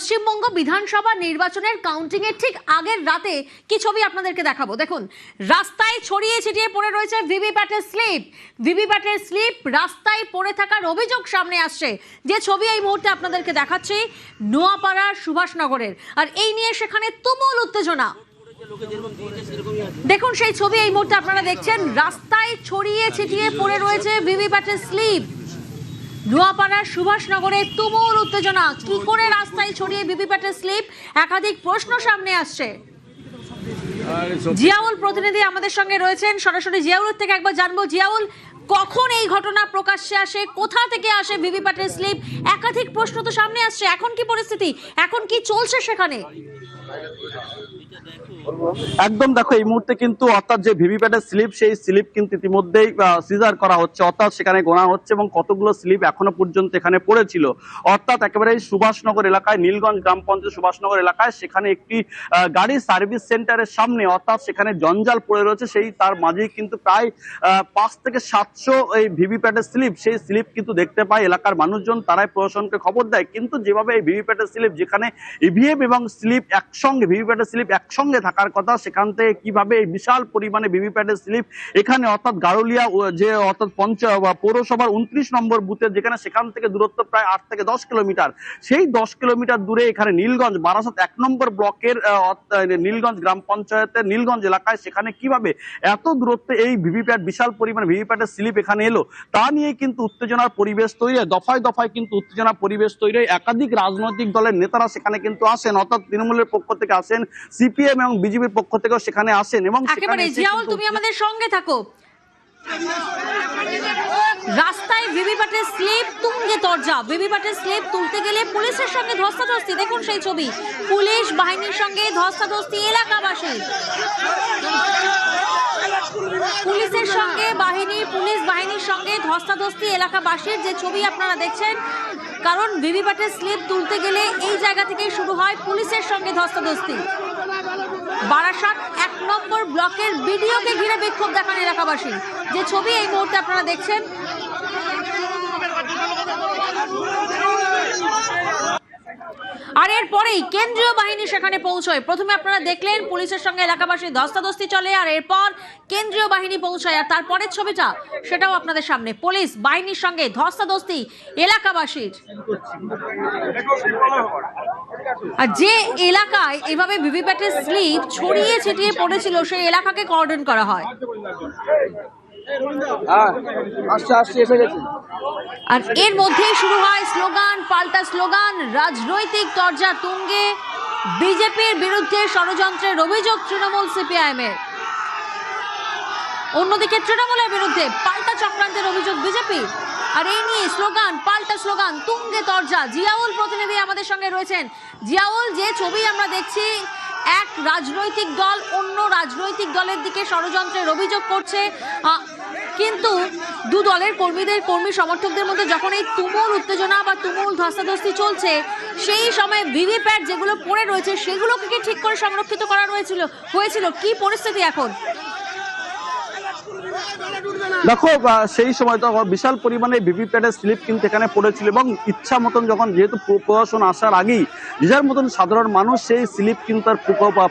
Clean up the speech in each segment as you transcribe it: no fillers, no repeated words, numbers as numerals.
পশ্চিমবঙ্গ বিধানসভা নির্বাচনের কাউন্টিং এর ঠিক আগের রাতে কি ছবি আপনাদেরকে দেখাবো। দেখুন, রাস্তায় ছড়িয়ে ছিটিয়ে পড়ে রয়েছে ভিভিপ্যাটের স্লিপ রাস্তায় পড়ে থাকার অভিযোগ সামনে আসছে। যে ছবি এই মুহূর্তে আপনাদেরকে দেখাচ্ছি নোয়াপাড়ার সুভাষনগরের, আর এই নিয়ে সেখানে তুমুল উত্তেজনা। দেখুন সেই ছবি এই মুহূর্তে আপনারা দেখছেন, রাস্তায় ছড়িয়ে ছিটিয়ে পড়ে রয়েছে ভিভিপ্যাটের স্লিপ। নোয়াপাড়ার সুভাষনগরে তুমুল উত্তেজনা। কি করে রাস্তায় ছড়িয়ে ভিভিপ্যাটের স্লিপ, একাধিক প্রশ্ন সামনে আসছে। জিয়াউল প্রতিনিধি আমাদের সঙ্গে রয়েছেন, সরাসরি জিয়াউলের থেকে একবার জানবো, জিয়াউল কখন এই ঘটনা প্রকাশ্যে আসে, কোথা থেকে আসে ভিভিপ্যাটের স্লিপ? একাধিক প্রশ্ন তো সামনে আসছে, এখন কি পরিস্থিতি, এখন কি চলছে সেখানে? একদম দেখো, এই মুহূর্তে কিন্তু অর্থাৎ যে ভিভিপ্যাটের স্লিপ, সেই স্লিপ কিন্তু ইতিমধ্যেই সিজার করা হচ্ছে, অর্থাৎ সেখানে গোনা হচ্ছে এবং কতগুলো স্লিপ এখনো পর্যন্ত এখানে পড়েছিল। অর্থাৎ একেবারে সুভাষনগর এলাকায়, নীলগঞ্জ গ্রাম পঞ্চায়েত সুভাষনগর এলাকায়, সেখানে একটি গাড়ি সার্ভিস সেন্টারের সামনে, অর্থাৎ সেখানে জঞ্জাল পড়ে রয়েছে, সেই তার মাঝেই কিন্তু প্রায় 5 থেকে 700 এই ভিভিপ্যাটের স্লিপ, সেই স্লিপ কিন্তু দেখতে পায় এলাকার মানুষজন। তারাই প্রশাসনকে খবর দেয়, কিন্তু যেভাবে এই ভিভিপ্যাটের স্লিপ, যেখানে ইভিএম এবং স্লিপ একসঙ্গে, ভিভিপ্যাটের স্লিপ একসঙ্গে থাকার কথা, সেখান থেকে কিভাবে এই বিশাল পরিমাণে ভিভিপ্যাটের স্লিপ এখানে, অর্থাৎ গারুলিয়া যে অর্থাৎ পৌরসভার 29 নম্বর বুথের, যেখানে সেখান থেকে দূরত্ব প্রায় 8 থেকে 10 কিলোমিটার, সেই 10 কিলোমিটার দূরে এখানে নীলগঞ্জ বারাসাত 1 নম্বর ব্লকের নীলগঞ্জ গ্রাম পঞ্চায়েতের নীলগঞ্জ এলাকায়, সেখানে কিভাবে এত দূরত্বে এই ভিভিপ্যাট, বিশাল পরিমাণে ভিভিপ্যাটের স্লিপ এখানে এলো, তা নিয়ে কিন্তু উত্তেজনার পরিবেশ তৈরি হয়। দফায় দফায় কিন্তু উত্তেজনার পরিবেশ তৈরি হয়। একাধিক রাজনৈতিক দলের নেতারা সেখানে কিন্তু আসেন, অর্থাৎ তৃণমূলের পক্ষ থেকে আসেন, সিপিএম এবং বিজেপির পক্ষ থেকেও সেখানে আসেন। এবং একেবারে জিয়াউল, তুমি আমাদের সঙ্গে থাকো। রাস্তায় ভিভিপ্যাটের স্লিপ তুঙ্গে তরজা, ভিভিপ্যাটের স্লিপ তুলতে গেলে পুলিশের সঙ্গে ধস্তাধস্তি। দেখুন সেই ছবি, পুলিশ বাহিনীর সঙ্গে ধস্তাধস্তি এলাকাবাসী, পুলিশ বাহিনীর সঙ্গে ধস্তাধস্তি এলাকাবাসীর, যে ছবি আপনারা দেখছেন। কারণ ভিভিপ্যাটের স্লিপ তুলতে গেলে এই জায়গা থেকেই শুরু হয় পুলিশের সঙ্গে ধস্তাধস্তি। বারাসাত 1 নম্বর ব্লকের বিডিওকে ঘিরে বিক্ষোভ দেখান এলাকাবাসী, যে ছবি এই মুহূর্তে আপনারা দেখছেন। আর এরপরেই কেন্দ্রীয় বাহিনী সেখানে পৌঁছয়। প্রথমে আপনারা দেখলেন পুলিশের সঙ্গে এলাকাবাসী ধস্তাধস্তি চলে, আর এরপর কেন্দ্রীয় বাহিনী পৌঁছায়। আর তারপরের ছবিটা সেটাও আপনাদের সামনে, পুলিশ বাহিনীর সঙ্গে ধস্তাধস্তি এলাকাবাসীর। আর যে এলাকায় এভাবে ভিভিপ্যাটের স্লিপ ছড়িয়ে ছিটিয়ে পড়েছিল, সেই এলাকাকে কর্ডন করা হয়। আর এর মধ্যেই শুরু হয় স্লোগান, পাল্টা স্লোগান, রাজনৈতিক তরজা তুঙ্গে। বিজেপির বিরুদ্ধে ষড়যন্ত্রের অভিযোগ তৃণমূল সিপিআইএম এর, অন্যদিকে তৃণমূলের বিরুদ্ধে পাল্টা চক্রান্তের অভিযোগ বিজেপির। আর এই নিয়ে স্লোগান, পাল্টা স্লোগান, তুঙ্গে তরজা। জিয়াউল প্রতিনিধি আমাদের সঙ্গে রয়েছেন। জিয়াউল, যে ছবি আমরা দেখছি, এক রাজনৈতিক দল অন্য রাজনৈতিক দলের দিকে ষড়যন্ত্রের অভিযোগ করছে, কিন্তু দু দলের কর্মী সমর্থকদের মধ্যে যখন এই তুমুল উত্তেজনা বা তুমুল ধস্তাধস্তি চলছে, সেই সময় ভিভিপ্যাট যেগুলো পড়ে রয়েছে সেগুলোকে কি ঠিক করে সংরক্ষিত করা হয়েছিল? কি পরিস্থিতি এখন? দেখো, সেই সময় তো বিশাল পরিমাণে ভিভিপ্যাটের স্লিপ কিন্তু এখানে পড়েছিল, এবং ইচ্ছা মতন যখন, যেহেতু প্রশাসন আসার আগেই যার মতন সাধারণ মানুষ সেই স্লিপ কিন্তু তার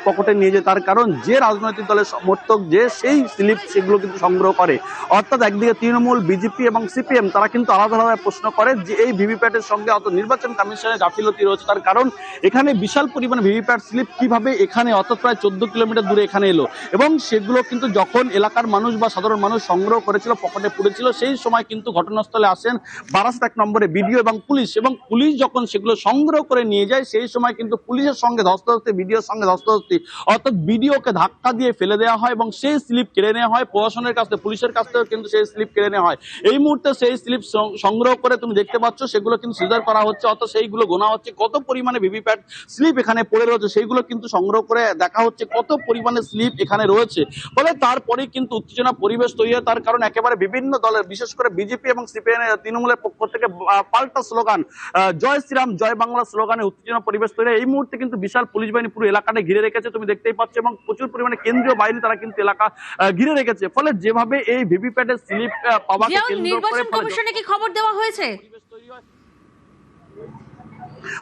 পকেটে নিয়ে যায়। তার কারণ যে রাজনৈতিক দলের সমর্থক, যে সেই স্লিপ সেগুলো কিন্তু সংগ্রহ করে। অর্থাৎ একদিকে তৃণমূল, বিজেপি এবং সিপিএম, তারা কিন্তু আলাদা আলাদা প্রশ্ন করে যে এই ভিভিপ্যাটের সঙ্গে অত নির্বাচন কমিশনের গাফিলতি রয়েছে। তার কারণ এখানে বিশাল পরিমাণে ভিভিপ্যাট স্লিপ কিভাবে এখানে, অর্থাৎ প্রায় 14 কিলোমিটার দূরে এখানে এলো, এবং সেগুলো কিন্তু যখন এলাকার মানুষ বা সাধারণ মানুষ সংগ্রহ করেছিল, পকেটে পুড়েছিল, সেই সময় কিন্তু ঘটনাস্থলে আসেন বারাসাত 1 নম্বরে বিডিও এবং পুলিশ। এবং পুলিশ যখন সেগুলো সংগ্রহ করে নিয়ে যায়, সেই সময় কিন্তু পুলিশের সঙ্গে ধস্তাধস্তি, বিডিওর সঙ্গে ধস্তাধস্তি, অর্থাৎ বিডিওকে ধাক্কা দিয়ে ফেলে দেওয়া হয় এবং সেই স্লিপ কেড়ে নেওয়া হয় প্রশাসনের কাছ থেকে, পুলিশের কাছ থেকেও কিন্তু সেই স্লিপ কেড়ে নেওয়া হয়। এই মুহূর্তে সেই স্লিপ সংগ্রহ করে তুমি দেখতে পাচ্ছ, সেগুলো কিন্তু সিজার করা হচ্ছে, অর্থাৎ সেইগুলো গোনা হচ্ছে কত পরিমাণে ভিভিপ্যাট স্লিপ এখানে পড়ে রয়েছে, সেইগুলো কিন্তু সংগ্রহ করে দেখা হচ্ছে কত পরিমাণে স্লিপ এখানে রয়েছে। ফলে তারপরেই কিন্তু উত্তেজনা পরিবেশ তৈরি হয়। তার কারণ একেবারে বিভিন্ন দলের, বিশেষ করে বিজেপি এবং সিপিএম, তৃণমূলের পক্ষ থেকে পাল্টা স্লোগান, জয় শ্রীরাম জয় বাংলা স্লোগানে উত্তেজনা পরিবেশ তৈরি। এই মুহূর্তে কিন্তু বিশাল পুলিশ বাহিনী পুরো এলাকাটা ঘিরে রেখেছে, তুমি দেখতেই পাচ্ছ, এবং প্রচুর পরিমাণে কেন্দ্রীয় বাহিনী তারা কিন্তু এলাকা ঘিরে রেখেছে। ফলে যেভাবে এই ভিভিপ্যাটের স্লিপ পাওয়াকে কেন্দ্র করে নির্বাচন কমিশনে কি খবর দেওয়া হয়েছে?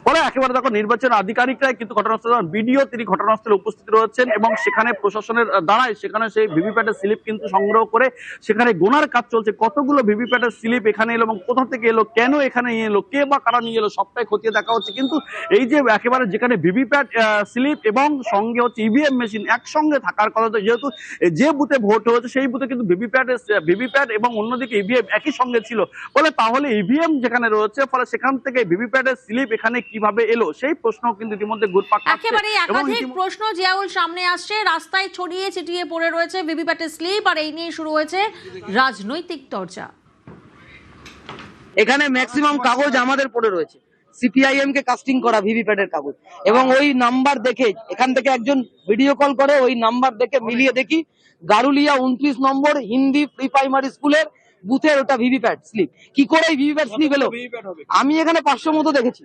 ফলে একেবারে দেখো নির্বাচন আধিকারিকরাই কিন্তু ঘটনাস্থলে বিডিও তিনি ঘটনাস্থলে উপস্থিত রয়েছেন এবং সেখানে প্রশাসনের দ্বারাই সেখানে সেই ভিভিপ্যাটের স্লিপ কিন্তু সংগ্রহ করে সেখানে গোনার কাজ চলছে। কতগুলো ভিভিপ্যাটের স্লিপ এখানে এলো এবং কোথা থেকে এলো, কেন এখানে নিয়ে এলো, কে বা কারা নিয়ে এলো, সবটাই খতিয়ে দেখা হচ্ছে। কিন্তু এই যে একেবারে যেখানে ভিভিপ্যাট স্লিপ এবং সঙ্গে হচ্ছে ইভিএম মেশিন একসঙ্গে থাকার কথা, তো যেহেতু যে বুথে ভোট হয়েছে সেই বুথে কিন্তু ভিভিপ্যাট এবং অন্যদিকে ইভিএম একই সঙ্গে ছিল, ফলে তাহলে ইভিএম যেখানে রয়েছে ফলে সেখান থেকে ভিভিপ্যাটের স্লিপ এখানে কিভাবে এলো সেই প্রশ্ন কিন্তু ইতিমধ্যে ঘুরপাক খাচ্ছে। একেবারে একাধিক প্রশ্ন জিয়াউল সামনে আসছে, রাস্তায় ছড়িয়ে ছিটিয়ে পড়ে রয়েছে ভিভিপ্যাটের স্লিপ, আর এই নিয়ে শুরু হয়েছে রাজনৈতিক চর্চা। এখানে ম্যাক্সিমাম কাগজ আমাদের পড়ে রয়েছে, সিপিআইএম কে কাস্টিং করা ভিভিপ্যাটের কাগজ, এবং ওই নাম্বার দেখে এখান থেকে একজন ভিডিও কল করে ওই নাম্বার দেখে মিলিয়ে দেখি গারুলিয়া 29 নম্বর হিন্দি প্রি প্রাইমারি স্কুলের বুথের ওটা ভিভিপ্যাট স্লিপ। কি করে এই ভিভিপ্যাট স্লিপ এলো? আমি এখানে 500 মতো দেখেছি,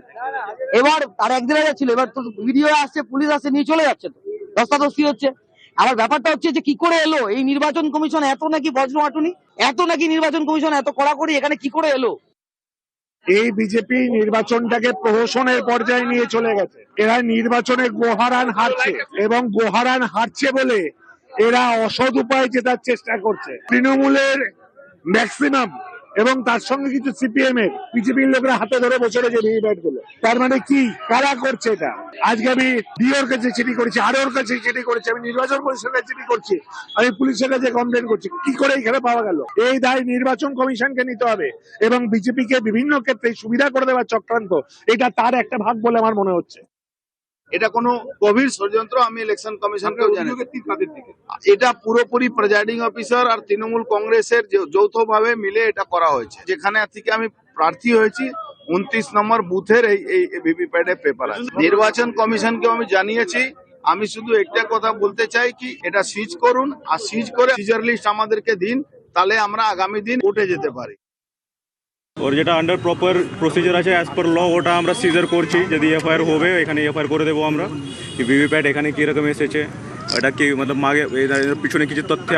এবার আর একদিন ছিল, এবার তো ভিডিও আসছে, পুলিশ আসছে, নিয়ে চলে যাচ্ছে, তো দস্তাদস্তি হচ্ছে। আবার ব্যাপারটা হচ্ছে যে কি করে এলো এই নির্বাচন কমিশন, এত নাকি বজ্র আটুনি, এত নাকি নির্বাচন কমিশন এত কড়াকড়ি, এখানে কি করে এলো? এই বিজেপি নির্বাচনটাকে প্রহসনের পর্যায়ে নিয়ে চলে গেছে। এরা নির্বাচনে গোহারান হারছে এবং গোহারান হারছে বলে এরা অসৎ উপায়ে জেতার চেষ্টা করছে। তৃণমূলের ম্যাক্সিমাম এবং তার সঙ্গে কিছু সিপিএম এর বিজেপির লোকরা হাতে ধরে বসে রয়েছে ভিভিপ্যাট গুলো। তার মানে কি, কারা করছে এটা? আজকে আমি ডিওর কাছে চিঠি করেছি, আরওর কাছে চিঠি করেছি, আমি নির্বাচন পরিষদের চিঠি করছি, আমি পুলিশের কাছে কমপ্লেন করছি। কি করে এখানে পাওয়া গেল? এই দায় নির্বাচন কমিশনকে নিতে হবে এবং বিজেপিকে বিভিন্ন ক্ষেত্রে সুবিধা করে দেওয়ার চক্রান্ত, এটা তার একটা ভাগ বলে আমার মনে হচ্ছে। এটা কোনো গভীর ষড়যন্ত্র, আমি ইলেকশন কমিশনকেও জানি। এটা পুরোপুরি প্রিজাইডিং অফিসার আর তৃণমূল কংগ্রেসের যৌথভাবে মিলে এটা করা হয়েছে। যেখানে থেকে আমি প্রার্থী হয়েছি 29 নম্বর বুথের এই ভিভিপ্যাটে পেপার আছে। নির্বাচন কমিশনকে আমি জানিয়েছি। আমি শুধু একটা কথা বলতে চাই কি, এটা সিজ করুন, আর সিজ করে সিজার লিস্ট আমাদেরকে দিন, তাহলে আমরা আগামী দিন উঠে যেতে পারি। ওর যেটা আন্ডার প্রপার প্রসিজার আছে অ্যাজ পার ল, ওটা আমরা সিজার করছি। যদি এফআইআর হবে এখানে এফআইআর করে দেবো আমরা, কি ভিভিপ্যাট এখানে কীরকম এসেছে, এটা কি মতলব মাগে পিছনে কিছু তথ্য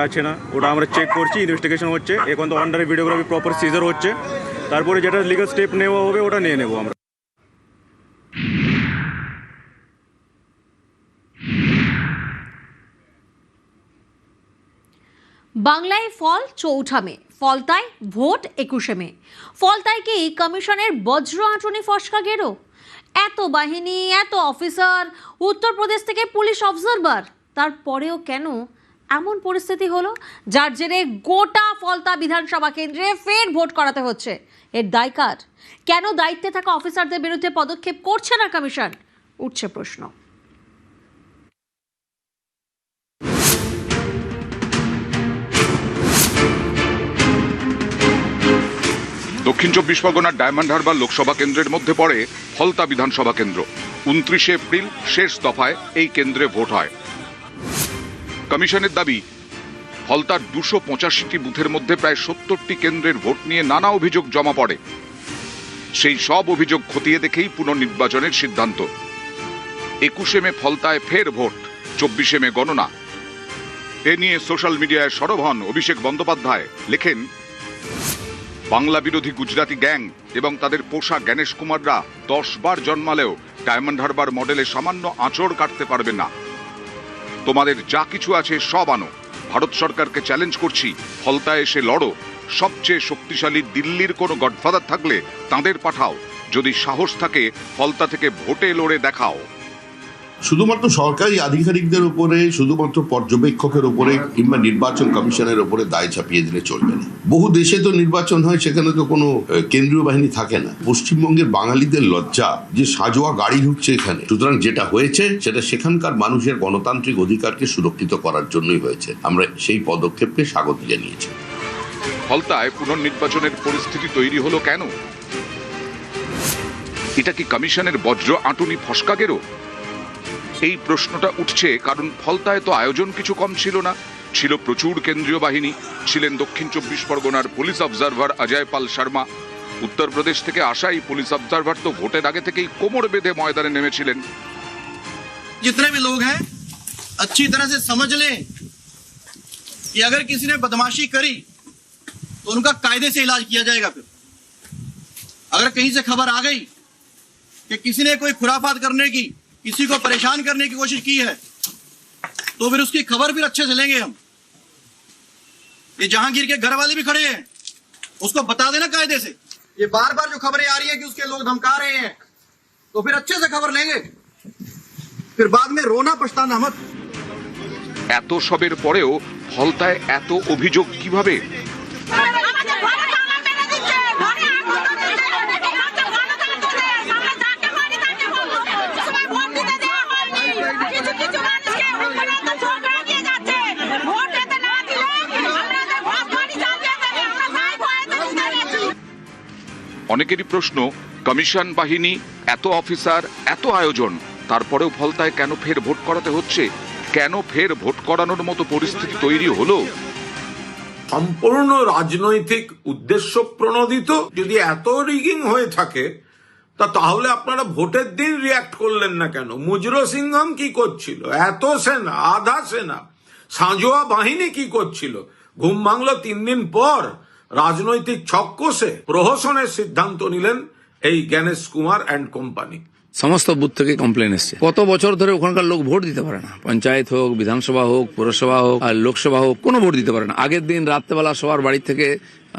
আছে না, ওটা আমরা চেক করছি, ইনভেস্টিগেশন হচ্ছে। এখন তো আন্ডার ভিডিওগ্রাফি প্রপার সিজার হচ্ছে, তারপরে যেটা লিগাল স্টেপ নেওয়া হবে ওটা নিয়ে নেবো আমরা। বাংলায় ফল 4 মে, ফলতায় ভোট 21 মে। ফলতায় কি কমিশনের বজ্র আঁটুনি ফসকা গেরো? এত বাহিনী, এত অফিসার, উত্তরপ্রদেশ থেকে পুলিশ অবজারভার, তারপরেও কেন এমন পরিস্থিতি হলো যার জেরে গোটা ফলতা বিধানসভা কেন্দ্রে ফের ভোট করাতে হচ্ছে? এর দায় কার? কেন দায়িত্বে থাকা অফিসারদের বিরুদ্ধে পদক্ষেপ করছে না কমিশন? উঠছে প্রশ্ন। দক্ষিণ 24 পরগনার ডায়মন্ড হারবার লোকসভা কেন্দ্রের মধ্যে পড়ে ফলতা বিধানসভা কেন্দ্র। 29 এপ্রিল শেষ দফায় এই কেন্দ্রে ভোট হয়। কমিশনের দাবি, ফলতার 285টি বুথের মধ্যে প্রায় 70টি কেন্দ্রের ভোট নিয়ে নানা অভিযোগ জমা পড়ে। সেই সব অভিযোগ খতিয়ে দেখেই পুনর্নির্বাচনের সিদ্ধান্ত। 21 মে ফলতায় ফের ভোট, 24 মে গণনা। এ নিয়ে সোশ্যাল মিডিয়ায় সরব হন অভিষেক বন্দ্যোপাধ্যায়। লেখেন, বাংলা বিরোধী গুজরাটি গ্যাং এবং তাদের পোষা জ্ঞানেশ কুমাররা 10 বার জন্মালেও ডায়মন্ড হারবার মডেলে সামান্য আঁচড় কাটতে পারবে না। তোমাদের যা কিছু আছে সব আনো, ভারত সরকারকে চ্যালেঞ্জ করছি, ফলতায় এসে লড়ো। সবচেয়ে শক্তিশালী দিল্লির কোনো গডফাদার থাকলে তাদের পাঠাও, যদি সাহস থাকে ফলতা থেকে ভোটে লড়ে দেখাও। শুধুমাত্র সরকারি আধিকারিকদের উপরে, শুধুমাত্র পর্যবেক্ষকের উপরে কিংবা নির্বাচন কমিশনের উপরে দায় চাপিয়ে দিলে চলবে না। বহু দেশে তো নির্বাচন হয়, সেখানে তো কোনো কেন্দ্রীয় বাহিনী থাকে না। পশ্চিমবঙ্গের বাঙালিদের লজ্জা যে সাজোয়া গাড়ি ঢুকছে এখানে। সুতরাং যেটা হয়েছে সেটা সেখানকার মানুষের গণতান্ত্রিক অধিকারকে সুরক্ষিত করার জন্যই হয়েছে। আমরা সেই পদক্ষেপকে স্বাগত জানিয়েছি। ফলতায় পুনর্নির্বাচনের পরিস্থিতি তৈরি হলো কেন? এটা কি কমিশনের বজ্র আঁটুনি ফসকা গেরো? এই প্রশ্নটা উঠছে কারণ ফলতায় তো আয়োজন কিছু কম ছিল না। ছিল প্রচুর কেন্দ্রীয় বাহিনী, ছিলেন দক্ষিণ 24 পরগনার পুলিশ অবজারভার অজয় পাল শর্মা। উত্তরপ্রদেশ থেকে আসা এই পুলিশ অবজারভার তো ভোটের আগে থেকেই কোমর বেঁধে ময়দানে নেমেছিলেন। जितने भी लोग हैं अच्छी तरह से समझ लें कि अगर किसी ने बदमाशी करी तो उनका कायदे से इलाज किया जाएगा। फिर अगर कहीं से खबर आ गई कि किसी ने कोई खुराफात करने की, किसी को परेशान करने की कोशिश की है तो फिर उसकी खबर फिर अच्छे से लेंगे हम। ये जहांगीर के घर वाले भी खड़े हैं, उसको बता देना कायदे से। ये बार बार जो खबरें आ रही है कि उसके लोग धमका रहे हैं, तो फिर अच्छे से खबर लेंगे, फिर बाद में रोना पछताना मत। এত সবের পরেও ফলতায় এত অভিযোগ কিভাবে? অনেকেরই প্রশ্ন, কমিশন বাহিনী, এত অফিসার, এত আয়োজন, তারপরেও ফলতায় কেন ফের ভোট করাতে হচ্ছে? কেন ফের ভোট করানোর মতো পরিস্থিতি তৈরি হলো? সম্পূর্ণ রাজনৈতিক উদ্দেশ্য প্রণোদিত। যদি এত রিগিং হয়ে থাকে তাহলে আপনারা ভোটের দিন রিয়াক্ট করলেন না কেন? মুজরো সিংহম কি করছিল? এত সেনা, আধা সেনা, সাঁজোয়া বাহিনী কি করছিল? ঘুম ভাঙলো 3 দিন পর। রাজনৈতিক ছক্কসে প্রহসনের সিদ্ধান্ত নিলেন এই গণেশ কুমার অ্যান্ড কোম্পানি। সমস্ত বুথ থেকে কমপ্লেন এসছে। কত বছর ধরে ওখানকার লোক ভোট দিতে পারে না, পঞ্চায়েত হোক, বিধানসভা হোক, পৌরসভা হোক আর লোকসভা হোক, কোনো ভোট দিতে পারে না। আগের দিন রাত্রেবেলা সবার বাড়ি থেকে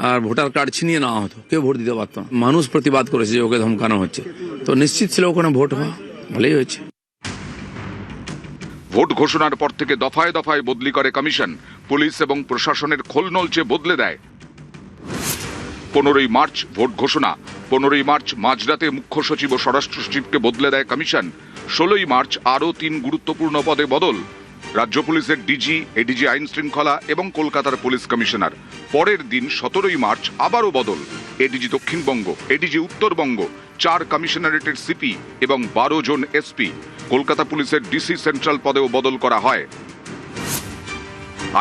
আর ভোটার কার্ড ছিনিয়ে নেওয়া হতো, কেউ ভোট দিতে পারত না। মানুষ প্রতিবাদ করেছে যে ওকে ধমকানো হচ্ছে, তো নিশ্চিত ছিল ওখানে ভোট হওয়া। ভালোই হয়েছে। ভোট ঘোষণার পর থেকে দফায় দফায় বদলি করে কমিশন। পুলিশ এবং প্রশাসনের খোলনলচে বদলে দেয়। 15ই মার্চ ভোট ঘোষণা। 15ই মার্চ মাঝরাতে মুখ্য সচিব ও স্বরাষ্ট্র সচিবকে বদলে দেয় কমিশন। 16ই মার্চ আরও 3 গুরুত্বপূর্ণ পদে বদল। রাজ্য পুলিশের ডিজি, এডিজি আইন শৃঙ্খলা এবং কলকাতার পুলিশ কমিশনার। পরের দিন 17ই মার্চ আবারও বদল। এডিজি দক্ষিণবঙ্গ, এডিজি উত্তরবঙ্গ, 4 কমিশনারেটের সিপি এবং 12 জন এসপি। কলকাতা পুলিশের ডিসি সেন্ট্রাল পদেও বদল করা হয়।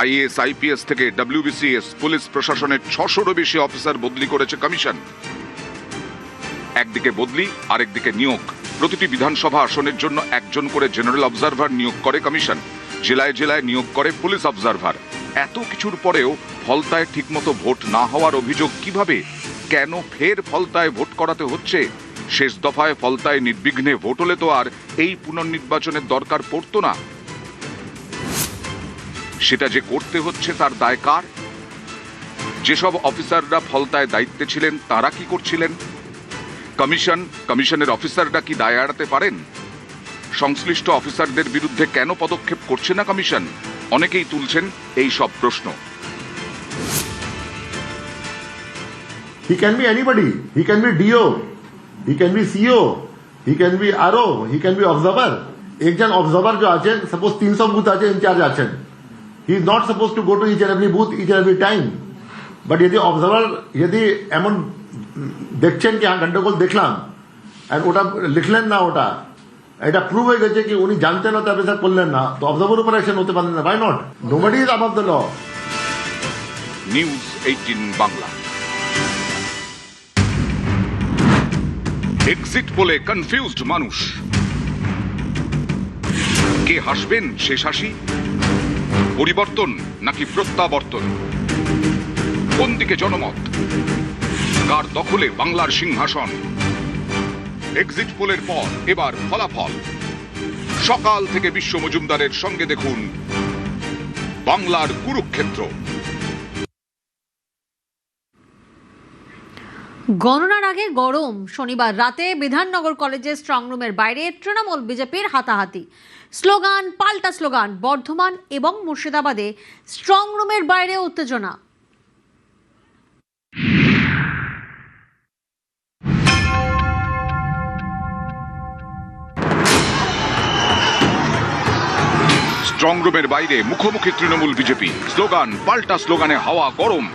আইএএস, আইপিএস থেকে ডব্লিউবিসিএস, পুলিশ প্রশাসনের 600-রও বেশি অফিসার বদলি করেছে কমিশন। একদিকে বদলি, আরেকদিকে নিয়োগ। প্রতিটি বিধানসভা আসনের জন্য একজন করে জেনারেল অবজারভার নিয়োগ করে কমিশন। জেলায় জেলায় নিয়োগ করে পুলিশ অবজারভার। এত কিছুর পরেও ফলতায় ঠিকমতো ভোট না হওয়ার অভিযোগ কিভাবে? কেন ফের ফলতায় ভোট করাতে হচ্ছে? শেষ দফায় ফলতায় নির্বিঘ্নে ভোট হলে তো আর এই পুনর্নির্বাচনের দরকার পড়তো না। সেটা যে করতে হচ্ছে তার দায় কার? যেসব অফিসাররা ফলতায় দায়িত্বে ছিলেন তারা কি করছিলেন? কমিশনের অফিসাররা কি দায় এড়াতে পারেন? সংশ্লিষ্ট অফিসারদের বিরুদ্ধে কেন পদক্ষেপ করছে না কমিশন? অনেকেই তুলছেন এই সব প্রশ্ন। He can be anybody. He can be DO. He can be CO. He can be RO. He can be observer. একজন observer जो আছেন, suppose 300 বুথ আছে, ইনচার্জ আছেন। He is not supposed to go to each and every booth, each and every time. But यदि observer यदि এমন দেখছেন কি হ্যাঁ গন্ডগোল দেখলাম আর ওটা লিখলেন না, ওটা এটা প্রুভ হয়ে গেছে কি উনি জানতেন না, তারপরে স্যার করলেন না, তো অবজারভার উপর অ্যাকশন হতে পারেন না। Why not? Nobody is above the law. News 18 Bangla. Exit পোলে কনফিউজড মানুষ। কে হাসবেন শেষ হাসি? পরিবর্তন নাকি প্রত্যাবর্তন? কোন দিকে জনমত? কার দখলে বাংলার সিংহাসন? এক্সিট পোলের পর এবার ফলাফল। সকাল থেকে বিশ্ব মজুমদারের সঙ্গে দেখুন বাংলার কুরুক্ষেত্র। গণনার আগে গরম। শনিবার রাতে বিধাননগর কলেজের স্ট্রংরুমের বাইরে তৃণমূল বিজেপির হাতাহাতি। স্লোগান পাল্টা স্লোগান। বর্ধমান এবং মুর্শিদাবাদে স্ট্রংরুমের বাইরে উত্তেজনা। স্ট্রংরুমের বাইরে মুখোমুখি তৃণমূল বিজেপি। স্লোগান পাল্টা স্লোগানে হাওয়া গরম।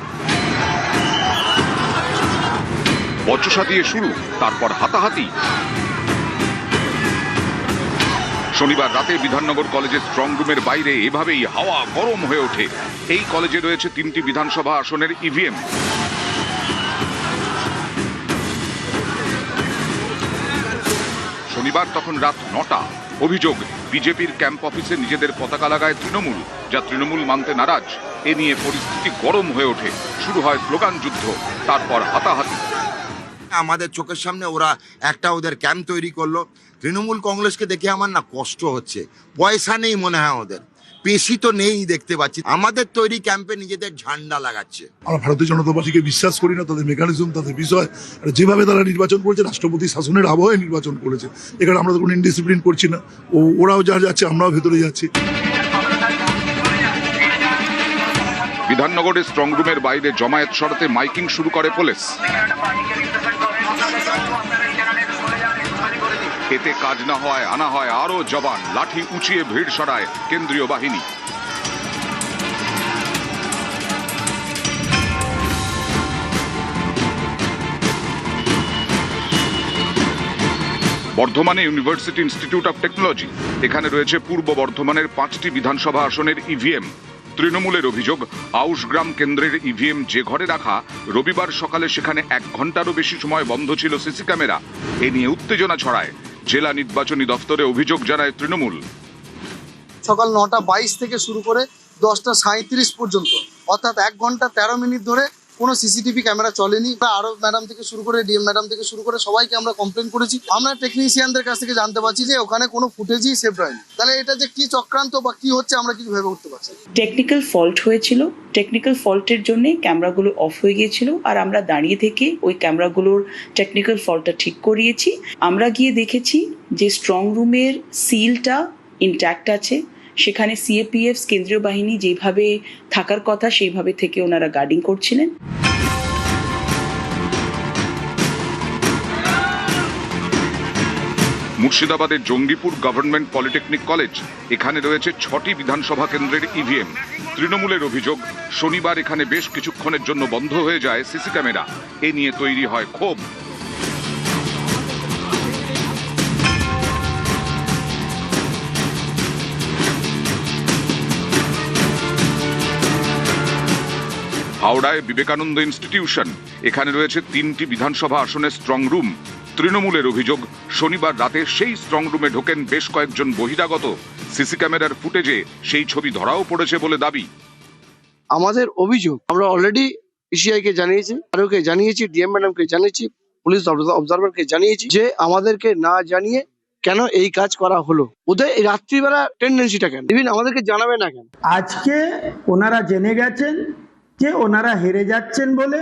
বচসা দিয়ে শুরু, তারপর হাতাহাতি। শনিবার রাতে বিধাননগর কলেজের স্ট্রংরুমের বাইরে এভাবেই হাওয়া গরম হয়ে ওঠে। এই কলেজে রয়েছে 3টি বিধানসভা আসনের ইভিএম। শনিবার তখন রাত 9টা। অভিযোগ, বিজেপির ক্যাম্প অফিসে নিজেদের পতাকা লাগায় তৃণমূল, যা তৃণমূল মানতে নারাজ। এ নিয়ে পরিস্থিতি গরম হয়ে ওঠে। শুরু হয় স্লোগান যুদ্ধ, তারপর হাতাহাতি। আমাদের চোখের সামনে ওরা একটা ওদের ক্যাম্প তৈরি করলো। তৃণমূল কংগ্রেসকে দেখে আমার না কষ্ট হচ্ছে, পয়সা নেই মনে হয় ওদের, পেশি তো নেই দেখতে পাচ্ছি। আমাদের তৈরি ক্যাম্পে নিজেদের ঝান্ডা লাগাচ্ছে। আমরা ভারতীয় জনতা পার্টিকে বিশ্বাস করি না, তাদের মেকানিজম, তাদের বিষয়, যেভাবে তারা নির্বাচন করেছে, রাষ্ট্রপতি শাসনের আবহে নির্বাচন করেছে। এখানে আমরা তো কোনো ইনডিসিপ্লিন করছি না, ওরাও যা যাচ্ছে আমরাও ভেতরে যাচ্ছি। বিধাননগরের স্ট্রং রুমের বাইরে জমায়েত সরাতে মাইকিং শুরু করে পুলিশ। এতে কাজ না হয় আনা হয় আরো জবান, লাঠি উঁচিয়ে ভিড় সরায় কেন্দ্রীয় বাহিনী। বর্ধমানে ইউনিভার্সিটি ইনস্টিটিউট অফ টেকনোলজি, এখানে রয়েছে পূর্ব বর্ধমানের 5টি বিধানসভা আসনের ইভিএম। তৃণমূলের অভিযোগ, আউশগ্রাম কেন্দ্রের ইভিএম যে ঘরে রাখা, রবিবার সকালে সেখানে 1 ঘন্টারও বেশি সময় বন্ধ ছিল সিসি ক্যামেরা। এ নিয়ে উত্তেজনা ছড়ায়। জেলা নির্বাচনী দফতরে অভিযোগ জানায় তৃণমূল। সকাল 9:22 থেকে শুরু করে 10:37 পর্যন্ত, অর্থাৎ 1 ঘন্টা 13 মিনিট ধরে কোনো সিসিটিভি ক্যামেরা চলেনি। আরো ম্যাডাম থেকে শুরু করে ডিএম ম্যাডাম থেকে শুরু করে সবাইকে আমরা কমপ্লেন করেছি। আমরা টেকনিশিয়ানদের কাছ থেকে জানতে পারছি যে ওখানে কোনো ফুটেজই সেভ হয়নি। তাহলে এটা যে কি চক্রান্ত বা কি হচ্ছে আমরা কিছু ভেবে উঠতে পারছি। টেকনিক্যাল ফল্ট হয়েছিল, টেকনিক্যাল ফল্টের জন্য ক্যামেরাগুলো অফ হয়ে গিয়েছিল, আর আমরা দাঁড়িয়ে থেকে ওই ক্যামেরাগুলোর টেকনিক্যাল ফল্টটা ঠিক করিয়েছি। আমরা গিয়ে দেখেছি যে স্ট্রং রুমের সিলটা ইনট্যাক্ট আছে, সেখানে সিএপিএফ কেন্দ্রীয় বাহিনী যেভাবে থাকার কথা সেইভাবে থেকে ওনারা গার্ডিং করছিলেন। মুর্শিদাবাদের জঙ্গিপুর গভর্নমেন্ট পলিটেকনিক কলেজ, এখানে রয়েছে 6টি বিধানসভা কেন্দ্রের ইভিএম। তৃণমূলের অভিযোগ, শনিবার এখানে বেশ কিছুক্ষণের জন্য বন্ধ হয়ে যায় সিসি ক্যামেরা। এ নিয়ে তৈরি হয় ক্ষোভ। হাওড়ায় বিবেকানন্দ ইনস্টিটিউশন, এখানে রয়েছে 3টি বিধানসভা আসনের স্ট্রং রুম। তৃণমূলের অভিযোগ, শনিবার রাতে সেই স্ট্রং রুমে ঢোকেন বেশ কয়েকজন বহিরাগত। সিসি ক্যামেরার ফুটেজে সেই ছবি ধরাও পড়েছে বলে দাবি। আমাদের অভিযোগ আমরা অলরেডি পিসিআই কে জানিয়েছি, আরওকে জানিয়েছি, ডিএম ম্যাডামকে জানিয়েছি, পুলিশ অবজারভারকে জানিয়েছি যে আমাদেরকে না জানিয়ে কেন এই কাজ করা হলো, ওদের এই রাত্রিবেলা টেন্ডেন্সিটা কেন, ইভিন আমাদেরকে জানাবে না কেন। আজকে ওনারা জেনে গেছেন যে ওনারা হেরে যাচ্ছেন বলে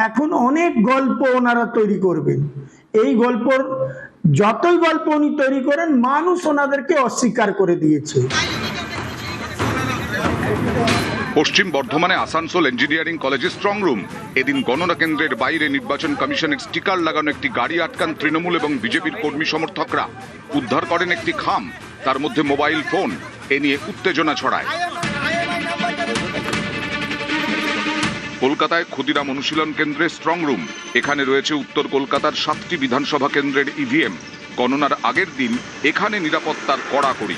এখন অনেক গল্প ওনারা তৈরি করবেন। এই গল্পর যতই গল্প উনি তৈরি করেন, মানুষ ওনাদেরকে অস্বীকার করে দিয়েছে। পশ্চিম বর্ধমানে আসানসোল ইঞ্জিনিয়ারিং কলেজের স্ট্রং রুম, এদিন গণনা কেন্দ্রের বাইরে নির্বাচন কমিশনের স্টিকার লাগানো একটি গাড়ি আটকান তৃণমূল এবং বিজেপির কর্মী সমর্থকরা। উদ্ধার করেন একটি খাম, তার মধ্যে মোবাইল ফোন। এ নিয়ে উত্তেজনা ছড়ায়। কলকাতায় ক্ষুদিরাম অনুশীলন কেন্দ্রের স্ট্রং রুম, এখানে রয়েছে উত্তর কলকাতার 7টি বিধানসভা কেন্দ্রের ইভিএম। গণনার আগের দিন এখানে নিরাপত্তার কড়াকড়ি।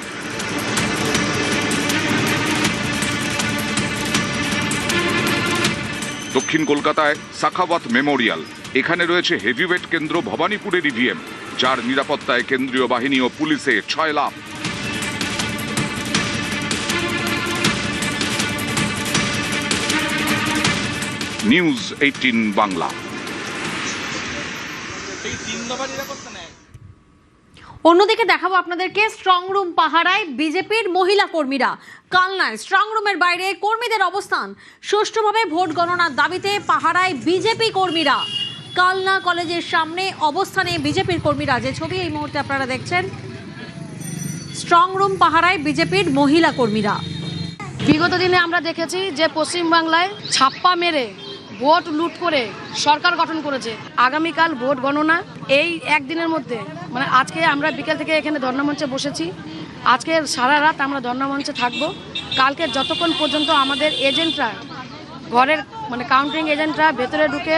দক্ষিণ কলকাতায় সাখাওয়াত মেমোরিয়াল, এখানে রয়েছে হেভিওয়েট কেন্দ্র ভবানীপুরের ইভিএম, যার নিরাপত্তায় কেন্দ্রীয় বাহিনী ও পুলিশের 6 লাখ। নিউজ 18 বাংলা। অন্যদিকে দেখাবো আপনাদেরকে স্ট্রং রুম পাহারায় বিজেপির মহিলা কর্মীরা। কালনায় স্ট্রং রুমের বাইরে কর্মীদের অবস্থান, সুষ্ঠুভাবে ভোট গণনার দাবিতে পাহারায় বিজেপি কর্মীরা। কালনা কলেজের সামনে অবস্থানে বিজেপির কর্মীরা, যে ছবি এই মুহূর্তে আপনারা দেখছেন। স্ট্রং রুম পাহারায় বিজেপির মহিলা কর্মীরা। বিগত দিনে আমরা দেখেছি যে পশ্চিমবাংলায় ছাপ্পা মেরে ভোট লুট করে সরকার গঠন করেছে। আগামীকাল ভোট গণনা, এই একদিনের মধ্যে, মানে আজকে আমরা বিকেল থেকে এখানে ধর্ণামঞ্চে বসেছি। আজকে সারা রাত আমরা ধর্ণামঞ্চে থাকবো। কালকে যতক্ষণ পর্যন্ত আমাদের এজেন্টরা, ঘরের মানে কাউন্টিং এজেন্টরা ভেতরে ঢুকে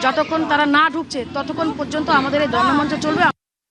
যতক্ষণ তারা না ঢুকছে ততক্ষণ পর্যন্ত আমাদের এই ধর্ণামঞ্চ চলবে।